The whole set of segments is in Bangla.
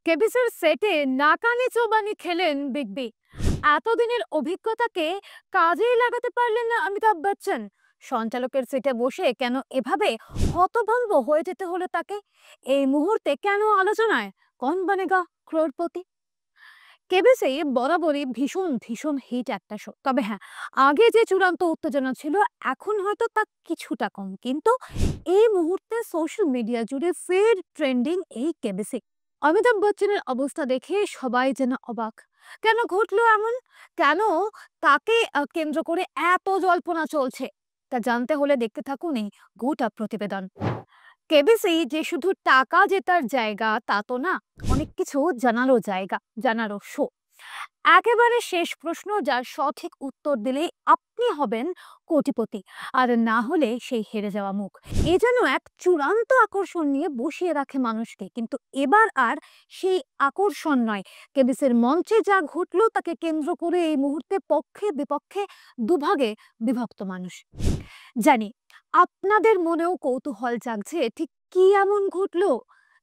কেবিসির সেটে নাকানি চৌবানি খেলেন বিগ বি। এতদিনের অভিজ্ঞতাকে কাজেই লাগাতে পারলেন না অমিতাভ বচ্চন। সঞ্চালকের সিটে বসে কেন এভাবে হতভম্ব হয়ে যেতে হলো তাকে? এই মুহূর্তে কেন আলোচনায় কौन बनेगा crorepoti? কেবিসি বরাবরই ভীষণ ভীষণ হিট একটা শো। তবে হ্যাঁ, আগে যে চূড়ান্ত উত্তেজনা ছিল এখন হয়তো তা কিছুটা কম, কিন্তু এই মুহূর্তে সোশ্যাল মিডিয়া জুড়ে ফের ট্রেন্ডিং এই কেবিসি। অমিতাভ বচ্চনের অবস্থা দেখে সবাই যেন অবাক। কেন ঘটলো এমন? কেন তাকে কেন্দ্র করে এত জল্পনা চলছে? তা জানতে হলে দেখতে থাকুন এই গোটা প্রতিবেদন। কেবিসি যে শুধু টাকা জেতার জায়গা তা তো না, অনেক কিছু জানারও জায়গা, জানারও শো। একেবারে শেষ প্রশ্ন যার সঠিক উত্তর দিলেই আপনি হবেন কোটিপতি, আর না হলে সেই হেরে যাওয়া মুখ। এ যেন এক চূড়ান্ত আকর্ষণ নিয়ে বসিয়ে রাখে মানুষকে, কিন্তু এবার আর সেই আকর্ষণ নয়। কেবিসির মঞ্চে যা ঘটলো তাকে কেন্দ্র করে এই মুহূর্তে পক্ষে বিপক্ষে দুভাগে বিভক্ত মানুষ। জানি আপনাদের মনেও কৌতূহল জাগছে, ঠিক কি এমন ঘটলো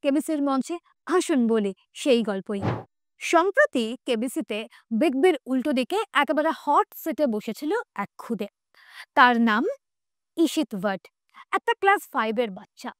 কেবিসির মঞ্চে। আসুন বলি সেই গল্পই। সম্প্রতি কেবিসিতে বিগ বির উল্টো দিকে একেবারে হট সিটে বসেছিল এক খুদে। তার নাম ঈশিত ভট্ট, একটা ক্লাস 5-এর বাচ্চা।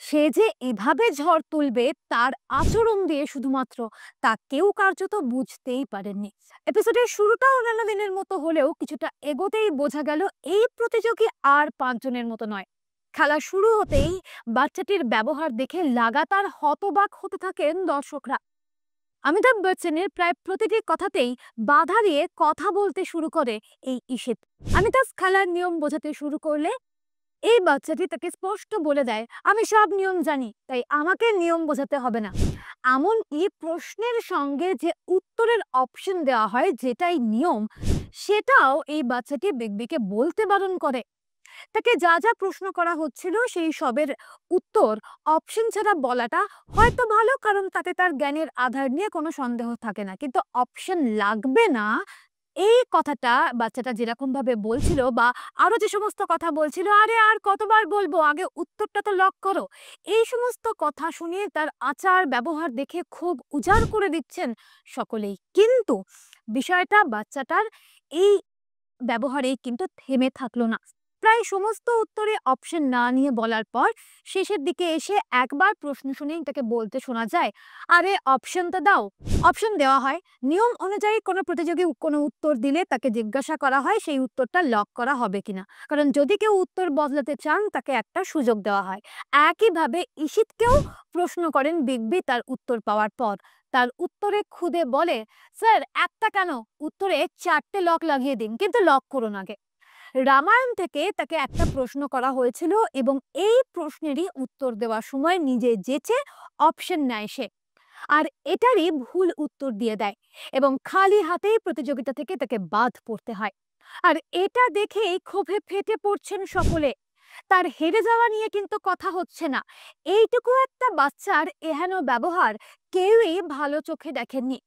সে যে এভাবে ঝড় তুলবে তার আচরণ দিয়ে শুধুমাত্র তা কেউ কার্যত বুঝতেই পারেননি। এপিসোডের শুরুটা অন্যান্য দিনের মতো হলেও কিছুটা এগোতেই বোঝা গেল এই প্রতিযোগী আর 5 জনের মতো নয়। খেলা শুরু হতেই বাচ্চাটির ব্যবহার দেখে লাগাতার হতবাক হতে থাকেন দর্শকরা। অমিতাভ বচ্চনের প্রায় প্রতিটি কথাতেই বাধা দিয়ে কথা বলতে শুরু করে এই ঈশিত। অমিতাভ খেলার নিয়ম বোঝাতে শুরু করলে এই বাচ্চাটি তাকে স্পষ্ট বলে দেয়, আমি সব নিয়ম জানি, তাই আমাকে নিয়ম বোঝাতে হবে না। এমনকি প্রশ্নের সঙ্গে যে উত্তরের অপশন দেওয়া হয় যেটাই নিয়ম, সেটাও এই বাচ্চাটি বিগ বিকে বলতে বারণ করে। তাকে যা যা প্রশ্ন করা হচ্ছিল সেই সবের উত্তর অপশন ছাড়া বলাটা হয়তো ভালো, কারণ তাতে তার জ্ঞানের আধার নিয়ে কোনো সন্দেহ থাকে না, কিন্তু অপশন লাগবে না এই কথাটা বাচ্চাটা যেরকম ভাবে বলছিল, বা আরো যে সমস্ত কথা বলছিল, আরে আর কতবার বলবো, আগে উত্তরটা তো লক করো, এই সমস্ত কথা শুনে তার আচার ব্যবহার দেখে খুব উজাড় করে দিচ্ছেন সকলেই। কিন্তু বিষয়টা বাচ্চাটার এই ব্যবহারেই কিন্তু থেমে থাকলো না। প্রায় সমস্ত উত্তরে অপশন না নিয়ে বলার পর শেষের দিকে এসে একবার প্রশ্ন শুনেই তাকে বলতে শোনা যায়, আরে অপশনটা দাও। অপশন দেওয়া হয়, নিয়ম অনুযায়ী কোনো প্রতিযোগী কোনো উত্তর দিলে তাকে জিজ্ঞাসা করা হয় সেই উত্তরটা লক করা হবে কিনা, কারণ যদি কেউ উত্তর বদলাতে চান তাকে একটা সুযোগ দেওয়া হয়। একইভাবে ঈশিতকেও প্রশ্ন করেন বিগ বি তার উত্তর পাওয়ার পর। তার উত্তরে খুদে বলে, স্যার একটা কেন, উত্তরে 4টে লক লাগিয়ে দিন, কিন্তু লক করুন আগে। রামায়ণ থেকে তাকে একটা প্রশ্ন করা হয়েছিল এবং এই প্রশ্নেরই উত্তর দেওয়ার সময় নিজে যেচে অপশন নেয় সে, আর এটারই ভুল উত্তর দিয়ে দেয় এবং খালি হাতেই প্রতিযোগিতা থেকে তাকে বাদ পড়তে হয়। আর এটা দেখেই ক্ষোভে ফেটে পড়ছেন সকলে। তার হেরে যাওয়া নিয়ে কিন্তু কথা হচ্ছে না, এইটুকু একটা বাচ্চার এহেন ব্যবহার কেউই ভালো চোখে দেখেননি।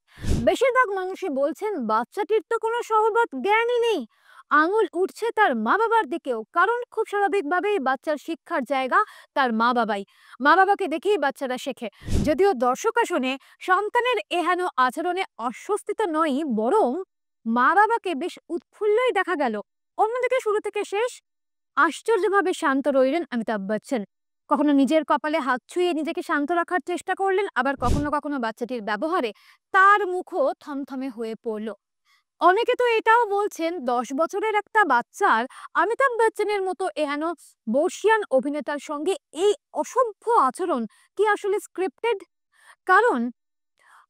বেশিরভাগ মানুষই বলছেন বাচ্চাটির তো কোনো স্বভাবত জ্ঞানই নেই। আঙুল উঠছে তার মা বাবার দিকেও, কারণ খুব স্বাভাবিকভাবেই বাচ্চার শিক্ষার জায়গা তার মা বাবাই। মা বাবাকে দেখেই বাচ্চারা শেখে। যদিও দর্শক আসনে সন্তানের এহেন আচরণে অস্বস্তি তো নয়, বরং মা বাবাকে বেশ উৎফুল্লই দেখা গেল। অন্যদিকে শুরু থেকে শেষ আশ্চর্যভাবে শান্ত রইলেন অমিতাভ বচ্চন। কখনো নিজের কপালে হাত ছুঁয়ে নিজেকে শান্ত রাখার চেষ্টা করলেন, আবার কখনো কখনো বাচ্চাটির ব্যবহারে তার মুখও থমথমে হয়ে পড়ল। অনেকে তো এটাও বলছেন 10 বছরের একটা বাচ্চার অমিতাভ বচ্চনের মতো এহেন বর্ষিয়ান অভিনেতার সঙ্গে এই অসভ্য আচরণ কি আসলে স্ক্রিপ্টেড? কারণ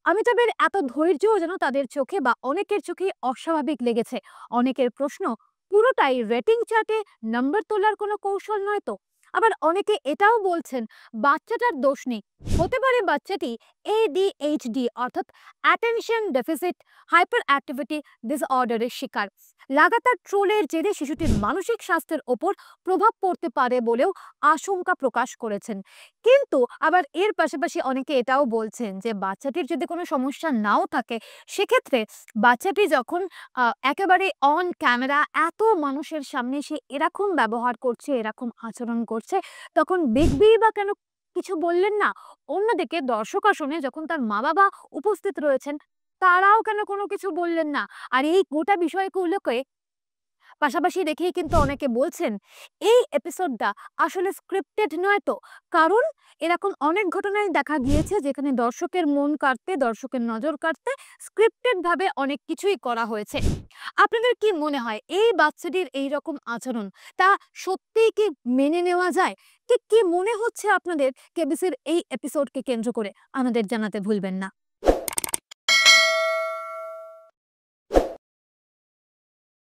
অমিতাভের এত ধৈর্য যেন তাদের চোখে বা অনেকের চোখে অস্বাভাবিক লেগেছে। অনেকের প্রশ্ন, পুরোটাই রেটিং চার্টে নাম্বার তোলার কোনো কৌশল নয় তো? আবার অনেকে এটাও বলছেন বাচ্চাটার দোষ নেই, হতে পারে বাচ্চাটি ADHD অর্থাৎ অ্যাটেনশন ডেফিসিট হাইপার অ্যাক্টিভিটি ডিসঅর্ডারের শিকার। লাগাতার ট্রোলের জেরে শিশুটির মানসিক স্বাস্থ্যের ওপর প্রভাব পড়তে পারে বলেও আশঙ্কা প্রকাশ করেছেন। কিন্তু আবার এর পাশাপাশি অনেকে এটাও বলছেন যে বাচ্চাটির যদি কোনো সমস্যা নাও থাকে, সেক্ষেত্রে বাচ্চাটি যখন একেবারে অন ক্যামেরা এত মানুষের সামনে সে এরকম ব্যবহার করছে, এরকম আচরণ করছে, তখন বিগ বি বা কেন কিছু বললেন না। অন্যদিকে দর্শক আসনে যখন তার মা-বাবা উপস্থিত রয়েছেন, তারাও কেন কোনো কিছু বললেন না? আর এই গোটা বিষয়গুলোকে পাশাপাশি রেখেই কিন্তু অনেকে বলছেন, এই এপিসোডটা আসলে স্ক্রিপ্টেড নয় তো। কারণ এরকম অনেক ঘটনাই দেখা গিয়েছে যেখানে দর্শকের মন কাড়তে, দর্শকের নজর কাড়তে স্ক্রিপ্টেড ভাবে অনেক কিছুই করা হয়েছে। আপনাদের কি মনে হয় এই বাচ্চাটির এইরকম আচরণ তা সত্যিই কি মেনে নেওয়া যায়? ঠিক কি মনে হচ্ছে আপনাদের কেবিসির এই এপিসোডকে কেন্দ্র করে? আমাদের জানাতে ভুলবেন না।